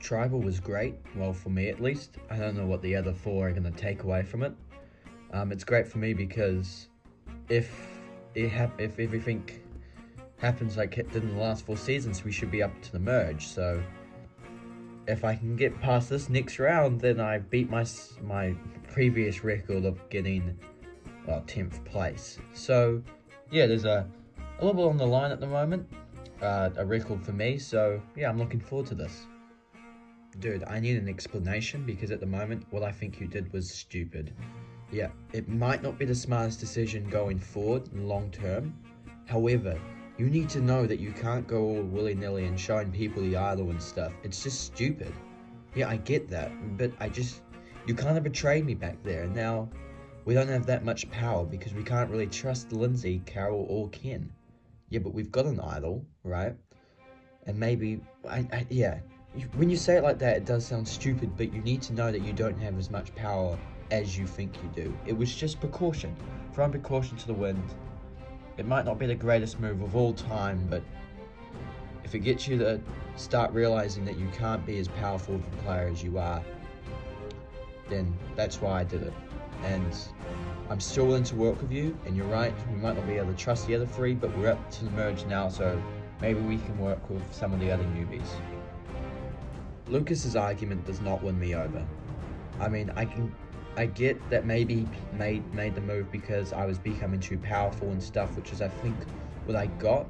Tribal was great, well, for me at least. I don't know what the other four are going to take away from it. It's great for me because if if everything happens like it did in the last 4 seasons, we should be up to the merge. So if I can get past this next round, then I beat my previous record of getting 10th place. So yeah, there's a little bit on the line at the moment, a record for me. So yeah, I'm looking forward to this. Dude, I need an explanation because at the moment, what I think you did was stupid. Yeah, it might not be the smartest decision going forward long term. However, you need to know that you can't go all willy-nilly and showing people the idol and stuff. It's just stupid. Yeah, I get that, but you kind of betrayed me back there, and now we don't have that much power because we can't really trust Lindsay, Carol, or Ken. Yeah, but we've got an idol, right? And maybe, yeah. When you say it like that, it does sound stupid, but you need to know that you don't have as much power as you think you do. It was just precaution. Throwing precaution to the wind. It might not be the greatest move of all time, but if it gets you to start realizing that you can't be as powerful of a player as you are, then that's why I did it. And I'm still willing to work with you, and you're right, we might not be able to trust the other three, but we're up to the merge now, so maybe we can work with some of the other newbies. Lucas's argument does not win me over. I mean, I get that maybe made the move because I was becoming too powerful and stuff, which is I think what I got,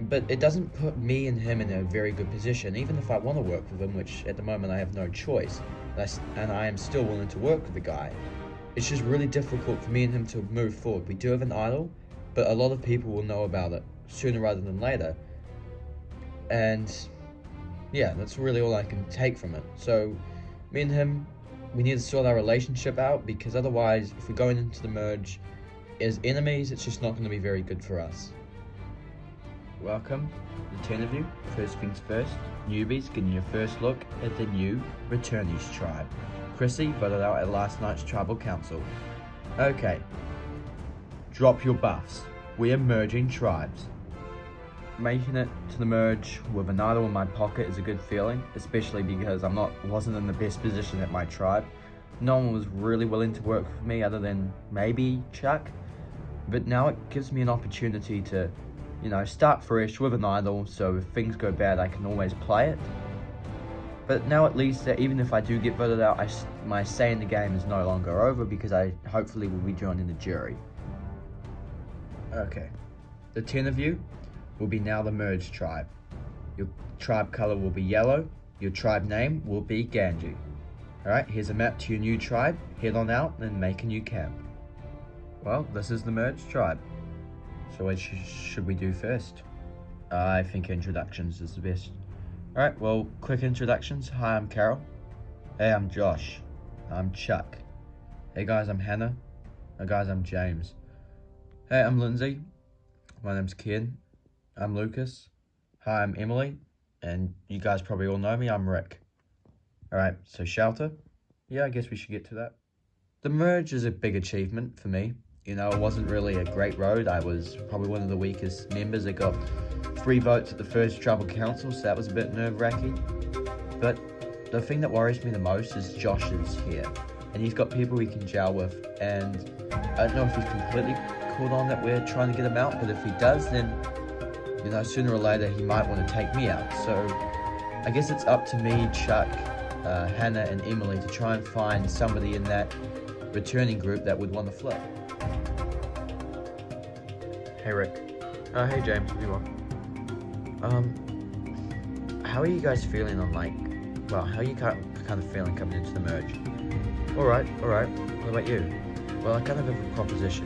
but it doesn't put me and him in a very good position, even if I want to work with him, which at the moment I have no choice, and I am still willing to work with the guy. It's just really difficult for me and him to move forward. We do have an idol, but a lot of people will know about it sooner rather than later, and yeah, that's really all I can take from it. So me and him, we need to sort our relationship out, because otherwise, if we're going into the merge as enemies, it's just not going to be very good for us. Welcome, the 10 of you. First things first, newbies getting your first look at the new returnees tribe. Chrissy voted out at last night's tribal council. Okay, drop your buffs. We are merging tribes. Making it to the merge with an idol in my pocket is a good feeling, especially because wasn't in the best position at my tribe. No one was really willing to work with me other than maybe Chuck, but now it gives me an opportunity to, start fresh with an idol, so if things go bad I can always play it. But now at least, even if I do get voted out, my say in the game is no longer over, because I hopefully will be joining the jury. Okay, the 10 of you will be now the merged tribe. Your tribe color will be yellow. Your tribe name will be Ganji. Alright, here's a map to your new tribe. Head on out and make a new camp. Well, this is the merged tribe. So what should we do first? I think introductions is the best. Alright, well, quick introductions. Hi, I'm Carol. Hey, I'm Josh. I'm Chuck. Hey guys, I'm Hannah. Hey guys, I'm James. Hey, I'm Lindsay. My name's Ken. I'm Lucas. Hi, I'm Emily. And you guys probably all know me, I'm Rick. Alright, so shelter? Yeah, I guess we should get to that. The merge is a big achievement for me. It wasn't really a great road. I was probably one of the weakest members. I got 3 votes at the first tribal council, so that was a bit nerve-wracking. But the thing that worries me the most is Josh is here. And he's got people he can gel with. And I don't know if he's completely caught on that we're trying to get him out, but if he does, then sooner or later he might want to take me out. So I guess it's up to me, Chuck, Hannah, and Emily to try and find somebody in that returning group that would want to flip. Hey Rick. Hey James, what do you want? How are you guys feeling on how are you kind of feeling coming into the merge? Alright. What about you? Well, I kind of have a proposition.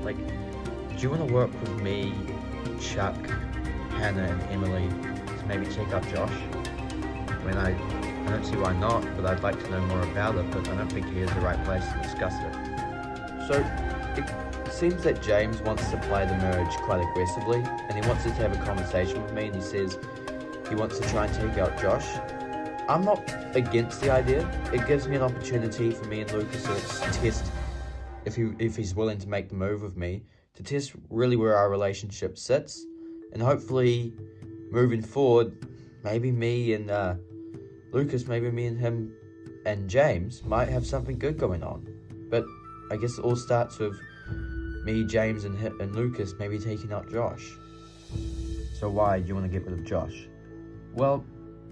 Do you want to work with me, Chuck, Hannah, and Emily to maybe check out Josh? I mean, I don't see why not, but I'd like to know more about it, but I don't think here's the right place to discuss it. So, it seems that James wants to play the merge quite aggressively, and he wants to have a conversation with me, and he says he wants to try and take out Josh. I'm not against the idea. It gives me an opportunity for me and Lucas to test if he's willing to make the move with me, to test really where our relationship sits, and hopefully moving forward, maybe me and Lucas, maybe me and him and James might have something good going on. But I guess it all starts with me, James, and Lucas maybe taking out Josh. So why do you want to get rid of Josh? Well,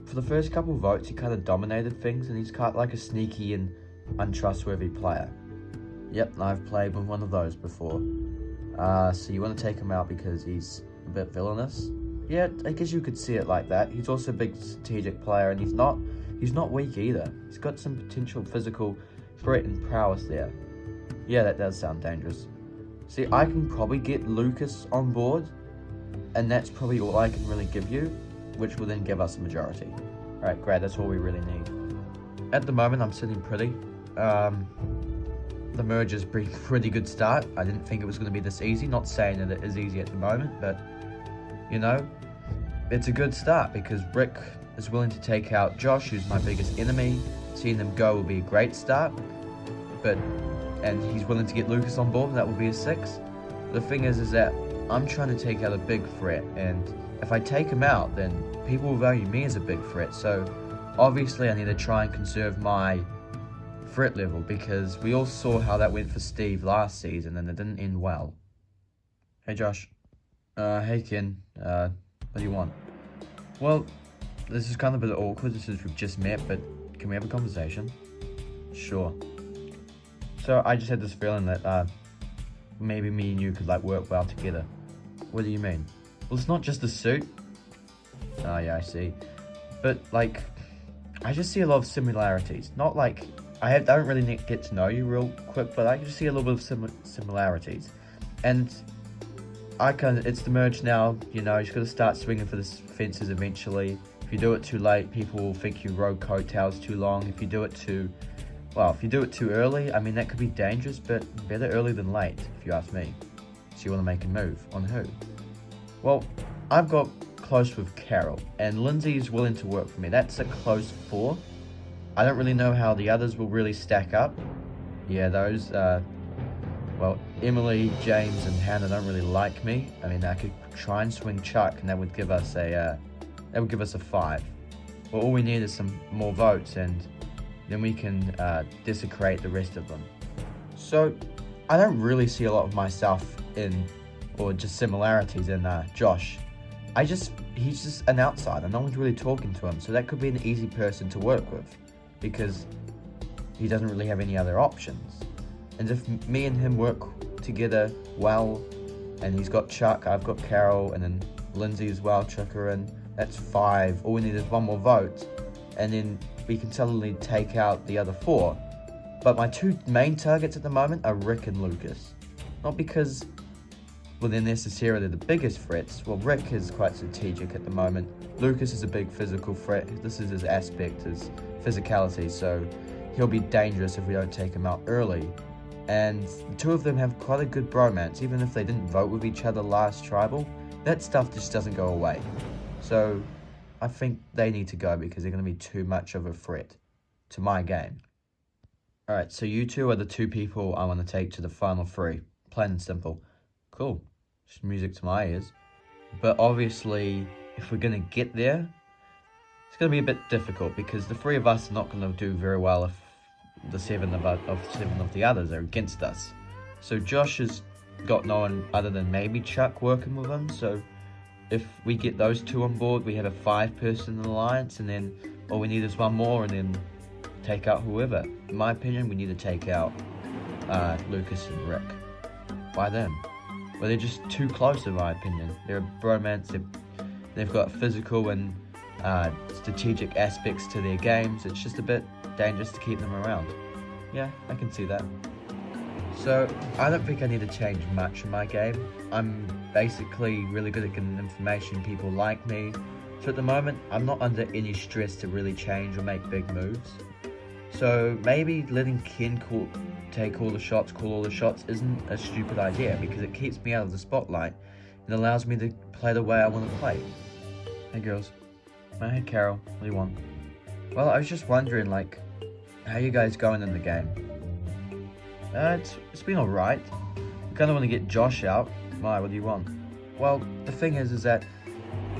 for the first couple of votes, he kind of dominated things, and he's kind of like a sneaky and untrustworthy player. Yep, I've played with one of those before. So you want to take him out because he's a bit villainous? Yeah, I guess you could see it like that. He's also a big strategic player, and he's not weak either. He's got some potential physical threat and prowess there. Yeah, that does sound dangerous. See, I can probably get Lucas on board, and that's probably all I can really give you, which will then give us a majority. Alright, great, that's all we really need. At the moment, I'm sitting pretty. The merge has been a pretty good start. I didn't think it was going to be this easy. Not saying that it is easy at the moment, but, you know, it's a good start because Rick is willing to take out Josh, who's my biggest enemy. Seeing them go will be a great start, and he's willing to get Lucas on board, and that will be a 6. The thing is that I'm trying to take out a big threat, and if I take him out, then people will value me as a big threat. So obviously I need to try and conserve my threat level, because we all saw how that went for Steve last season, and it didn't end well. Hey Josh. Hey Ken. What do you want? Well, this is kind of a bit awkward since we've just met, but can we have a conversation? Sure. So I just had this feeling that maybe me and you could like work well together. What do you mean? Well, it's not just the suit. Oh yeah, I see. But like, I just see a lot of similarities. Not like, I don't really get to know you real quick, but I just see a little bit of similarities. And it's the merge now, you know, you just got to start swinging for the fences eventually. If you do it too late, people will think you rode coattails too long. If you do it too early, I mean, that could be dangerous, but better early than late, if you ask me. So you want to make a move. On who? Well, I've got close with Carol, and Lindsay is willing to work for me. That's a close 4. I don't really know how the others will really stack up. Yeah, those, well, Emily, James, and Hannah don't really like me. I mean, I could try and swing Chuck, and that would give us a 5. Well, all we need is some more votes, and then we can desecrate the rest of them. So, I don't really see a lot of myself or just similarities in Josh. He's just an outsider. No one's really talking to him, so that could be an easy person to work with, because he doesn't really have any other options. And if me and him work together well, and he's got Chuck, I've got Carol, and then Lindsay as well, Chuck her in, that's 5. All we need is one more vote, and then we can suddenly take out the other 4. But my 2 main targets at the moment are Rick and Lucas. Not because, well, they're necessarily the biggest threats. Well, Rick is quite strategic at the moment. Lucas is a big physical threat. This is his aspect, his physicality, so he'll be dangerous if we don't take him out early. And the 2 of them have quite a good bromance, even if they didn't vote with each other last tribal. That stuff just doesn't go away. So I think they need to go because they're going to be too much of a threat to my game. Alright, so you 2 are the 2 people I want to take to the final 3. Plain and simple. Cool. Just music to my ears. But obviously, if we're going to get there, it's going to be a bit difficult because the 3 of us are not going to do very well if the 7 of the others are against us. So Josh has got no one other than maybe Chuck working with him. So if we get those 2 on board, we have a 5-person alliance, and then all we need is one more, and then take out whoever. In my opinion, we need to take out Lucas and Rick. Why them? Well, they're just too close in my opinion. They're a bromance. They've got physical and strategic aspects to their games. It's just a bit dangerous to keep them around. Yeah, I can see that. So, I don't think I need to change much in my game. I'm basically really good at getting information, people like me. So at the moment, I'm not under any stress to really change or make big moves. So maybe letting Ken take all the shots, call all the shots isn't a stupid idea, because it keeps me out of the spotlight and allows me to play the way I want to play. Hey girls. Hey Carol, what do you want? Well, I was just wondering, like, how you guys going in the game? It's been alright. I kind of want to get Josh out. Why, what do you want? Well, the thing is that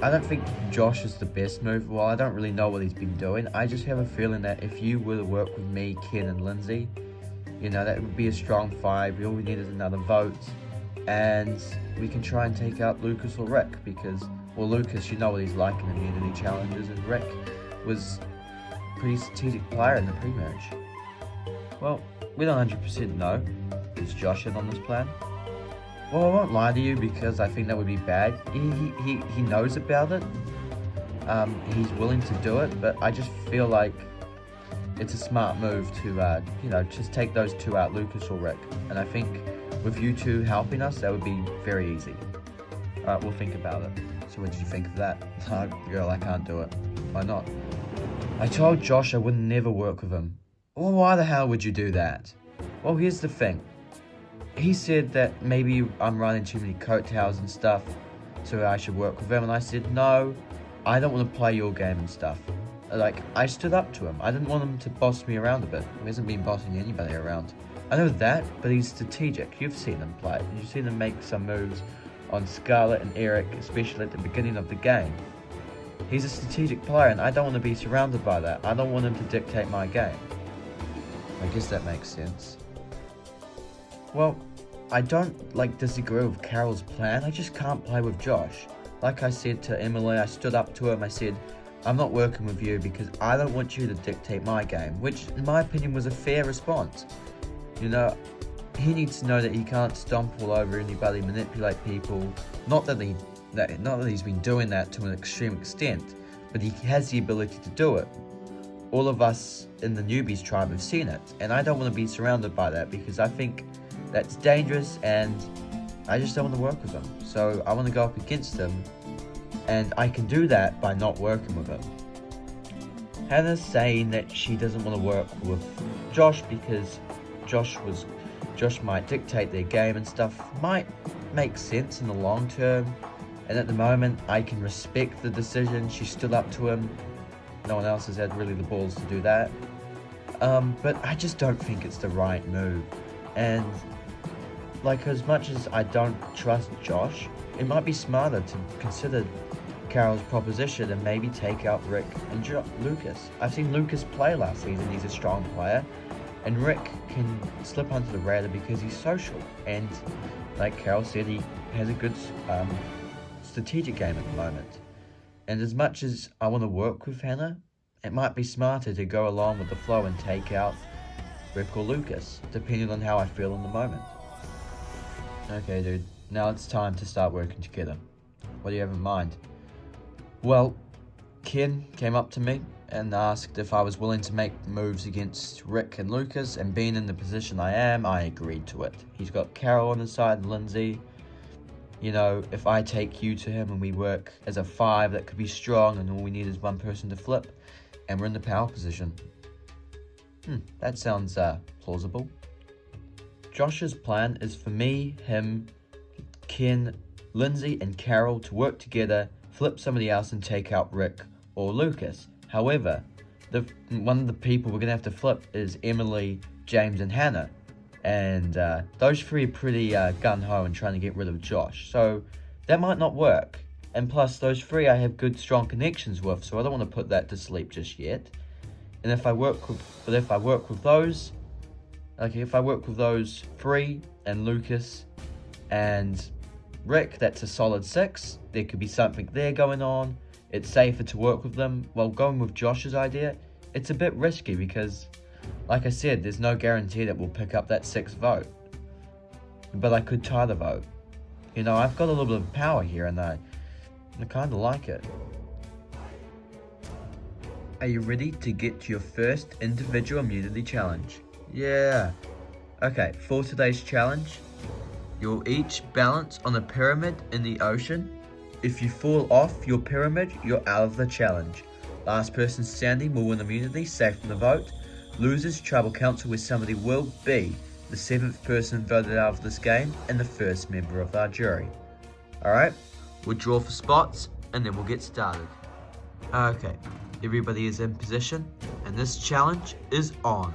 I don't think Josh is the best move. Well, I don't really know what he's been doing. I just have a feeling that if you were to work with me, Ken and Lindsay, you know, that would be a strong 5. All we need is another vote. And we can try and take out Lucas or Rick because, well, Lucas, you know what he's like in the immunity challenges, and Rick was a pretty strategic player in the pre-merge. Well, we don't 100% know. Is Josh in on this plan? Well, I won't lie to you because I think that would be bad. He knows about it. He's willing to do it, but I just feel like it's a smart move to, you know, just take those 2 out, Lucas or Rick. And I think with you 2 helping us, that would be very easy. Alright, we'll think about it. So what did you think of that? Girl, I can't do it. Why not? I told Josh I would never work with him. Well, why the hell would you do that? Well, here's the thing. He said that maybe I'm running too many coattails and stuff, so I should work with him. And I said, no, I don't want to play your game and stuff. Like, I stood up to him. I didn't want him to boss me around a bit. He hasn't been bossing anybody around. I know that, but he's strategic. You've seen him play. You've seen him make some moves on Scarlett and Eric, especially at the beginning of the game. He's a strategic player, and I don't want to be surrounded by that. I don't want him to dictate my game. I guess that makes sense. Well, I don't disagree with Carol's plan. I just can't play with Josh. Like I said to Emily, I stood up to him. I said, I'm not working with you because I don't want you to dictate my game, which in my opinion was a fair response. You know, he needs to know that he can't stomp all over anybody, manipulate people. Not that he's been doing that to an extreme extent, but he has the ability to do it. All of us in the newbies tribe have seen it, and I don't want to be surrounded by that because I think that's dangerous and I just don't want to work with him. So I want to go up against him, and I can do that by not working with him. Hannah's saying that she doesn't want to work with Josh because Josh might dictate their game and stuff. Might make sense in the long term, and at the moment I can respect the decision. She stood up to him. No one else has had really the balls to do that. But I just don't think it's the right move. And like, as much as I don't trust Josh, it might be smarter to consider Carol's proposition and maybe take out Rick and Lucas. I've seen Lucas play last season. He's a strong player, and Rick can slip under the radar because he's social, and like Carol said, he has a good strategic game at the moment. And as much as I want to work with Hannah, it might be smarter to go along with the flow and take out Rick or Lucas, depending on how I feel in the moment. Okay, dude, now it's time to start working together. What do you have in mind? Well, Ken came up to me and asked if I was willing to make moves against Rick and Lucas, and being in the position I am, I agreed to it. He's got Carol on his side and Lindsay. You know, if I take you to him and we work as a 5 that could be strong and all we need is one person to flip, and we're in the power position. That sounds plausible. Josh's plan is for me, him, Ken, Lindsay and Carol to work together, flip somebody else and take out Rick or Lucas. However, one of the people we're going to have to flip is Emily, James and Hannah. And those 3 are pretty gung-ho and trying to get rid of Josh. So that might not work. And plus, those 3 I have good, strong connections with, so I don't want to put that to sleep just yet. And if I work with those, if I work with those 3 and Lucas and Rick, that's a solid 6. There could be something there going on. It's safer to work with them. Well, going with Josh's idea, it's a bit risky because, like I said, there's no guarantee that we'll pick up that 6th vote. But I could tie the vote. You know, I've got a little bit of power here and I kind of like it. Are you ready to get to your first individual immunity challenge? Yeah. Okay, for today's challenge, you'll each balance on a pyramid in the ocean. If you fall off your pyramid, you're out of the challenge. Last person standing will win immunity, safe from the vote. Losers, tribal council where somebody will be the 7th person voted out of this game and the first member of our jury. Alright, we'll draw for spots and then we'll get started. Okay, everybody is in position and this challenge is on.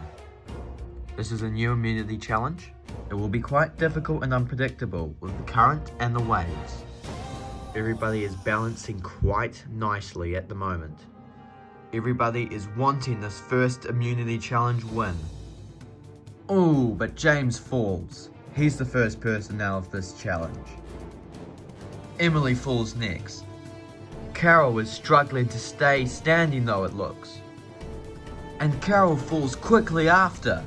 This is a new immunity challenge. It will be quite difficult and unpredictable with the current and the waves. Everybody is balancing quite nicely at the moment. Everybody is wanting this first immunity challenge win. Oh, but James falls. He's the first person out of this challenge. Emily falls next. Carol is struggling to stay standing though, it looks. And Carol falls quickly after.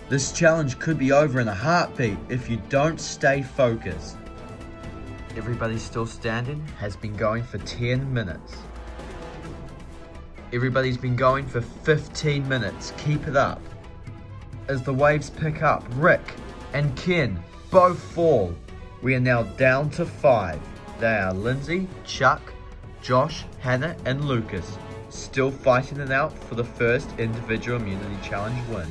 This challenge could be over in a heartbeat if you don't stay focused. Everybody's still standing, has been going for 10 minutes. Everybody's been going for 15 minutes, keep it up. As the waves pick up, Rick and Ken both fall. We are now down to 5. They are Lindsay, Chuck, Josh, Hannah and Lucas, still fighting it out for the first individual immunity challenge win.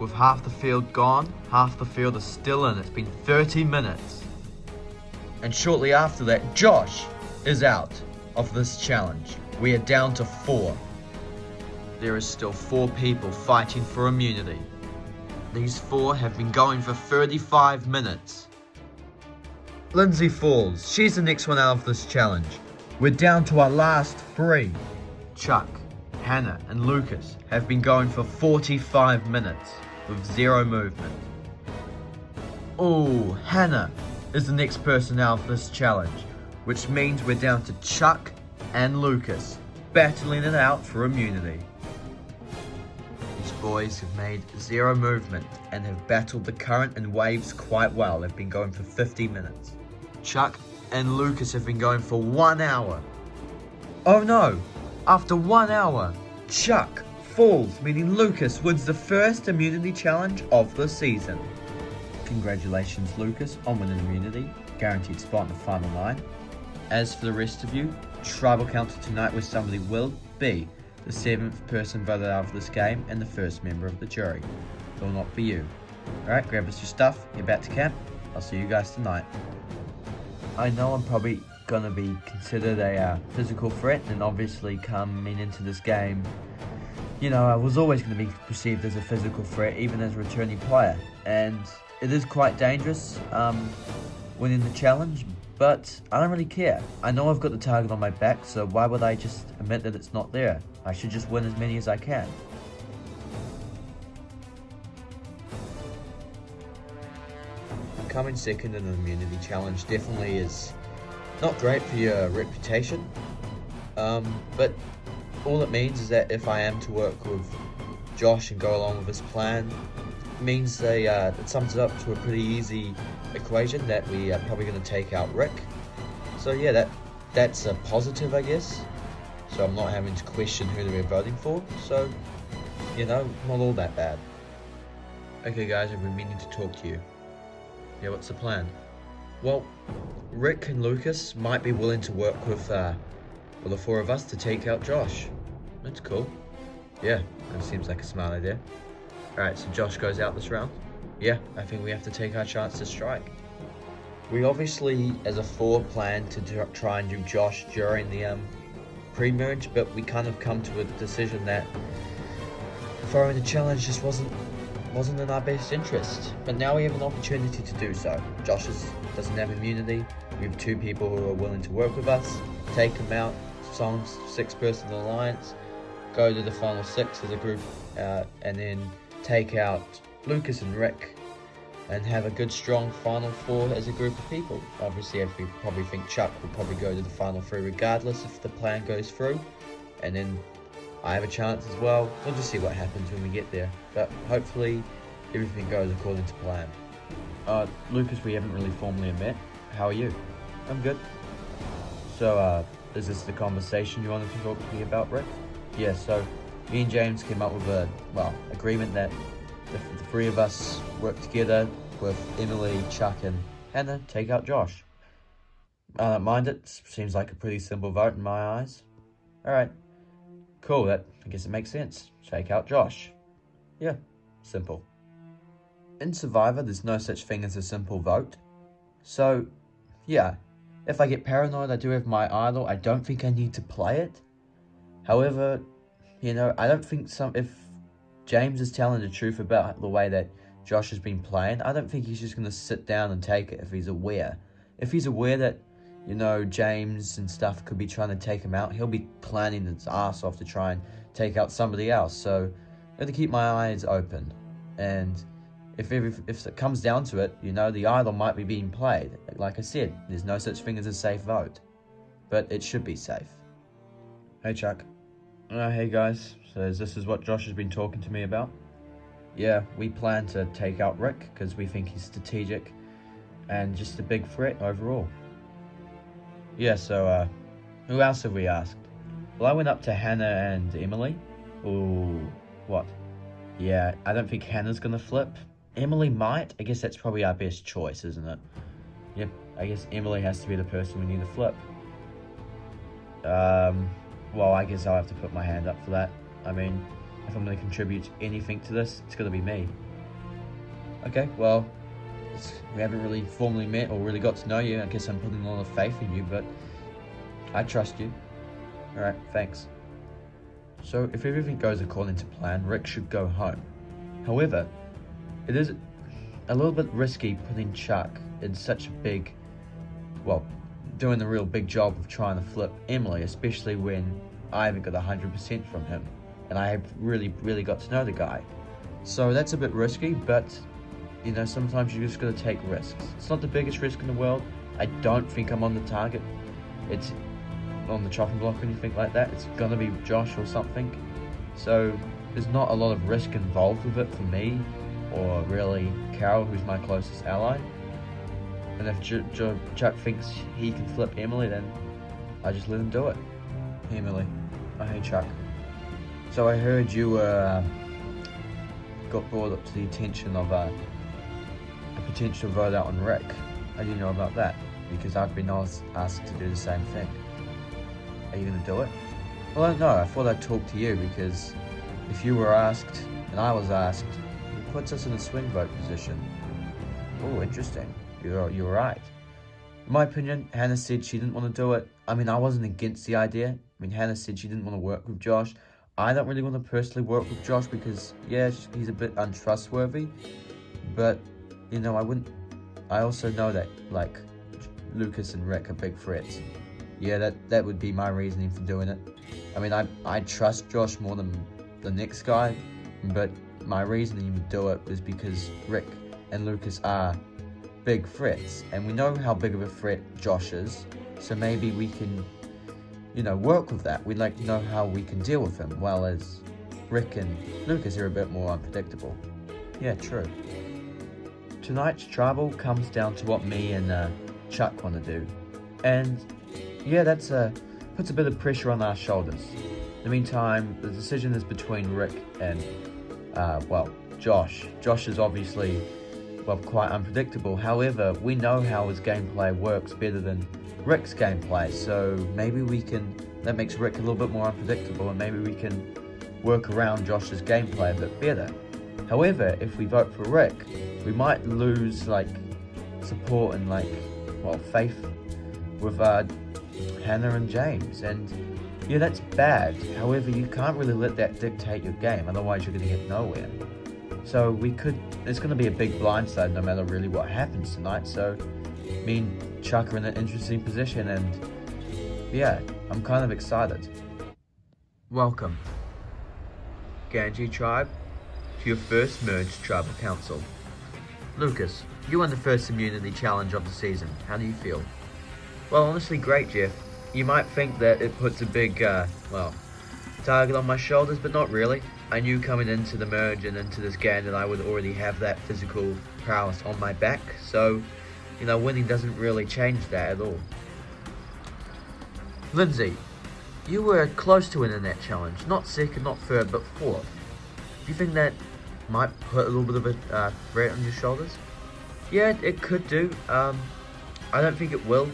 With half the field gone, half the field is still in. It's been 30 minutes. And shortly after that, Josh is out of this challenge. We are down to 4. There is still 4 people fighting for immunity. These 4 have been going for 35 minutes. Lindsay falls. She's the next one out of this challenge. We're down to our last 3. Chuck, Hannah and Lucas have been going for 45 minutes with 0 movement. Oh, Hannah is the next person out of this challenge, which means we're down to Chuck and Lucas battling it out for immunity. These boys have made 0 movement and have battled the current and waves quite well. They've been going for 50 minutes. Chuck and Lucas have been going for 1 hour. Oh no! After 1 hour, Chuck falls, meaning Lucas wins the first immunity challenge of the season. Congratulations, Lucas, on winning immunity. Guaranteed spot in the final 9. As for the rest of you, tribal council tonight where somebody will be the 7th person voted out of this game and the first member of the jury. It will not be you. Alright, grab us your stuff, head back to camp. I'll see you guys tonight. I know I'm probably going to be considered a physical threat, and obviously coming into this game, you know, I was always going to be perceived as a physical threat, even as a returning player. And it is quite dangerous winning the challenge, but I don't really care. I know I've got the target on my back, so why would I just admit that it's not there? I should just win as many as I can. Coming second in an immunity challenge definitely is not great for your reputation, but all it means is that if I am to work with Josh and go along with his plan, it means it sums it up to a pretty easy equation that we are probably going to take out Rick. So yeah, that's a positive, I guess. So I'm not having to question who we're voting for. So, you know, not all that bad. Okay guys, I've been meaning to talk to you. Yeah, what's the plan? Well, Rick and Lucas might be willing to work with the 4 of us to take out Josh. That's cool. Yeah, that seems like a smart idea. Alright, so Josh goes out this round. Yeah, I think we have to take our chance to strike. We obviously, as a 4, plan to try and do Josh during the pre-merge, but we kind of come to a decision that throwing the challenge just wasn't in our best interest. But now we have an opportunity to do so. Josh doesn't have immunity. We have 2 people who are willing to work with us. Take him out, form 6-person alliance, go to the final 6 as a group, and then take out Lucas and Rick and have a good strong final 4 as a group of people. Obviously, we probably think Chuck will probably go to the final 3 regardless if the plan goes through, and then I have a chance as well. We'll just see what happens when we get there, but hopefully everything goes according to plan. Lucas, we haven't really formally met. How are you? I'm good. So, is this the conversation you wanted to talk to me about, Rick? Yeah, so me and James came up with a, agreement that the 3 of us work together with Emily, Chuck and Hannah, take out Josh. I don't mind it. Seems like a pretty simple vote in my eyes. Alright. Cool, I guess it makes sense. Take out Josh. Yeah, simple. In Survivor, there's no such thing as a simple vote. So, yeah, if I get paranoid, I do have my idol. I don't think I need to play it. However, you know, I don't think if James is telling the truth about the way that Josh has been playing, I don't think he's just going to sit down and take it if he's aware. If he's aware that you know, James and stuff could be trying to take him out. He'll be planning his ass off to try and take out somebody else. So I have to keep my eyes open. And if it comes down to it, you know, the idol might be being played. Like I said, there's no such thing as a safe vote, but it should be safe. Hey Chuck. Hey guys. So this is what Josh has been talking to me about. Yeah, we plan to take out Rick because we think he's strategic and just a big threat overall. Yeah, so who else have we asked? Well, I went up to Hannah and Emily. Ooh, what? Yeah, I don't think Hannah's gonna flip. Emily might. I guess that's probably our best choice, isn't it? Yep, I guess Emily has to be the person we need to flip. Well, I guess I'll have to put my hand up for that. I mean, if I'm going to contribute anything to this, it's going to be me. Okay, well, we haven't really formally met or really got to know you. I guess I'm putting a lot of faith in you, but I trust you. Alright, thanks. So, if everything goes according to plan, Rick should go home. However, it is a little bit risky putting Chuck in such a big, well, doing a real big job of trying to flip Emily, especially when I haven't got 100% from him. And I have really got to know the guy. So that's a bit risky, but, you know, sometimes you just gotta take risks. It's not the biggest risk in the world. I don't think I'm on the target. It's on the chopping block or anything like that. It's gonna be Josh or something. So there's not a lot of risk involved with it for me, or really Carol, who's my closest ally. And if Chuck thinks he can flip Emily, then I just let him do it. Hey Emily. Oh, hey Chuck. So I heard you got brought up to the attention of a potential vote out on Rick. How do you know about that? Because I've been asked to do the same thing. Are you gonna do it? Well, I don't know. I thought I'd talk to you because if you were asked and I was asked, it puts us in a swing vote position. Oh, interesting. You're right. In my opinion, Hannah said she didn't want to do it. I mean, I wasn't against the idea. I mean, Hannah said she didn't want to work with Josh. I don't really want to personally work with Josh because, yeah, he's a bit untrustworthy. But, you know, I also know that, like, Lucas and Rick are big threats. Yeah, that would be my reasoning for doing it. I mean, I trust Josh more than the next guy, but my reasoning to do it was because Rick and Lucas are big threats, and we know how big of a threat Josh is, so maybe we can, you know, work with that. We'd like to know how we can deal with him, while as Rick and Lucas are a bit more unpredictable. Yeah, true. Tonight's trouble comes down to what me and Chuck want to do, and yeah, that's puts a bit of pressure on our shoulders. In the meantime, the decision is between Rick and, well, Josh. Josh is obviously, well, quite unpredictable. However, we know how his gameplay works better than Rick's gameplay, so maybe that makes Rick a little bit more unpredictable, and maybe we can work around Josh's gameplay a bit better. However, if we vote for Rick, we might lose, like, support and, like, well, faith with Hannah and James, and yeah, that's bad. However, you can't really let that dictate your game, otherwise you're going to get nowhere. So it's going to be a big blindside no matter really what happens tonight, so me and Chuck are in an interesting position, and yeah, I'm kind of excited. Welcome, Ganji Tribe, to your first merged tribal council. Lucas, you won the first immunity challenge of the season. How do you feel? Well, honestly, great, Jeff. You might think that it puts a big, well, target on my shoulders, but not really. I knew coming into the merge and into this game that I would already have that physical prowess on my back, so, you know, winning doesn't really change that at all. Lindsay, you were close to winning that challenge. Not second, not third, but fourth. Do you think that might put a little bit of a threat on your shoulders? Yeah, it could do. I don't think it will.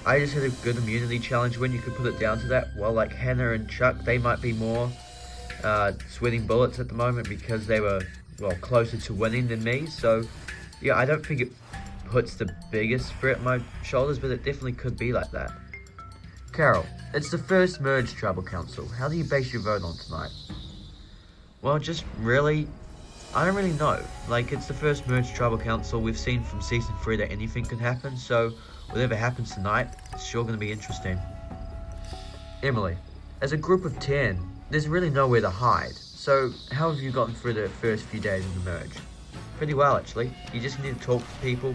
I just had a good immunity challenge when you could put it down to that. Well, like Hannah and Chuck, they might be more sweating bullets at the moment because they were, well, closer to winning than me. So, yeah, I don't think it puts the biggest threat on my shoulders, but it definitely could be like that. Carol, it's the first merged tribal council. How do you base your vote on tonight? Well, just really I don't really know. Like, it's the first merged tribal council. We've seen from season 3 that anything could happen, so whatever happens tonight, it's sure going to be interesting. Emily, as a group of 10, there's really nowhere to hide. So how have you gotten through the first few days of the merge? Pretty well, actually. You just need to talk to people,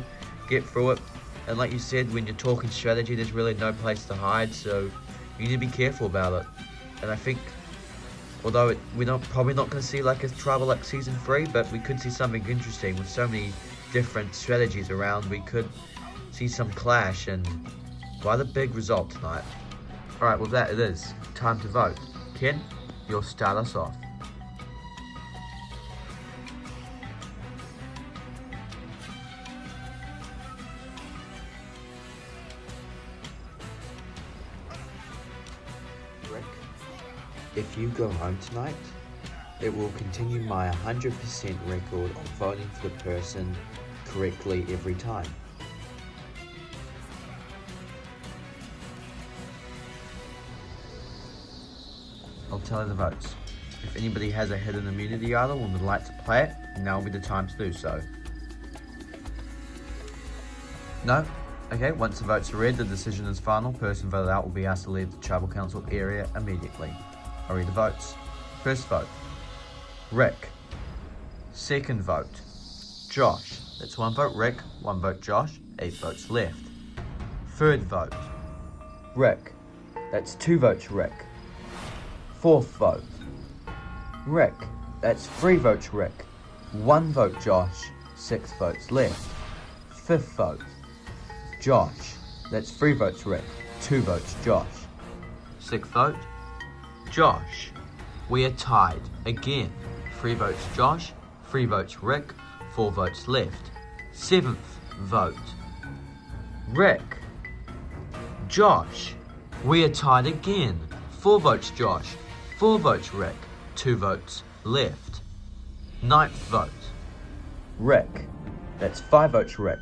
get through it, and like you said, when you're talking strategy, there's really no place to hide, so you need to be careful about it. And I think, although we're probably not going to see like a tribal like season 3, but we could see something interesting with so many different strategies around. We could see some clash and quite a big result tonight. Alright, with that it is time to vote. Ken, you'll start us off. Rick, if you go home tonight, it will continue my 100% record of voting for the person correctly every time. I'll tell you the votes. If anybody has a hidden immunity idol and would like to play it, now will be the time to do so. No? Okay, once the votes are read, the decision is final. Person voted out will be asked to leave the tribal council area immediately. I'll read the votes. First vote, Rick. Second vote, Josh. That's 1 vote Rick, 1 vote Josh, 8 votes left. Third vote, Rick. That's 2 votes Rick. Fourth vote, Rick. That's 3 votes Rick, 1 vote Josh, 6 votes left. Fifth vote, Josh. That's 3 votes Rick, 2 votes Josh. Sixth vote, Josh. We are tied again. 3 votes Josh, 3 votes Rick, 4 votes left. Seventh vote, Rick. Josh. We are tied again. 4 votes Josh, 4 votes Rick, 2 votes left. Ninth vote, Rick. That's 5 votes Rick,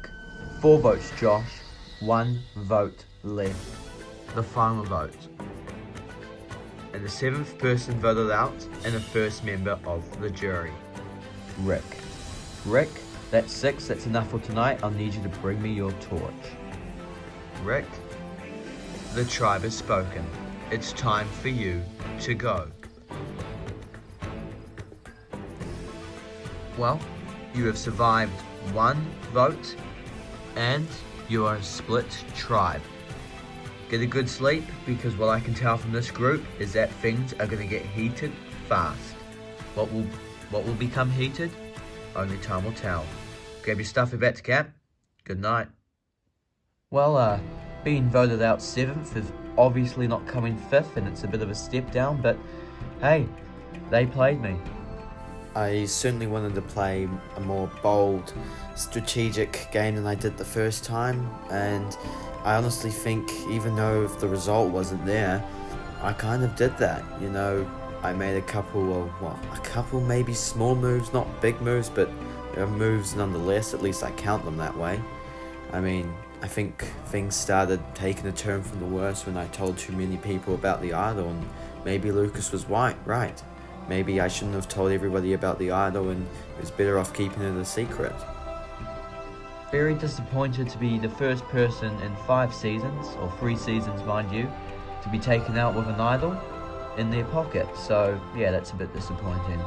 4 votes Josh, 1 vote left. The final vote. And the 7th person voted out and the first member of the jury. Rick. Rick, that's 6, that's enough for tonight. I'll need you to bring me your torch. Rick, the tribe has spoken. It's time for you to go. Well, you have survived 1 vote and you are a split tribe. Get a good sleep, because what I can tell from this group is that things are going to get heated fast. What will become heated? Only time will tell. Grab your stuff, we're back to camp. Good night. Well, being voted out 7th is obviously not coming 5th, and it's a bit of a step down, but hey, they played me. I certainly wanted to play a more bold, strategic game than I did the first time, and I honestly think, even though if the result wasn't there, I kind of did that. You know, I made a couple maybe small moves, not big moves, but moves nonetheless. At least I count them that way. I mean, I think things started taking a turn from the worse when I told too many people about the idol, and maybe Lucas was right. Maybe I shouldn't have told everybody about the idol, and it was better off keeping it a secret. Very disappointed to be the first person in 5 seasons, or 3 seasons mind you, to be taken out with an idol in their pocket. So yeah, that's a bit disappointing.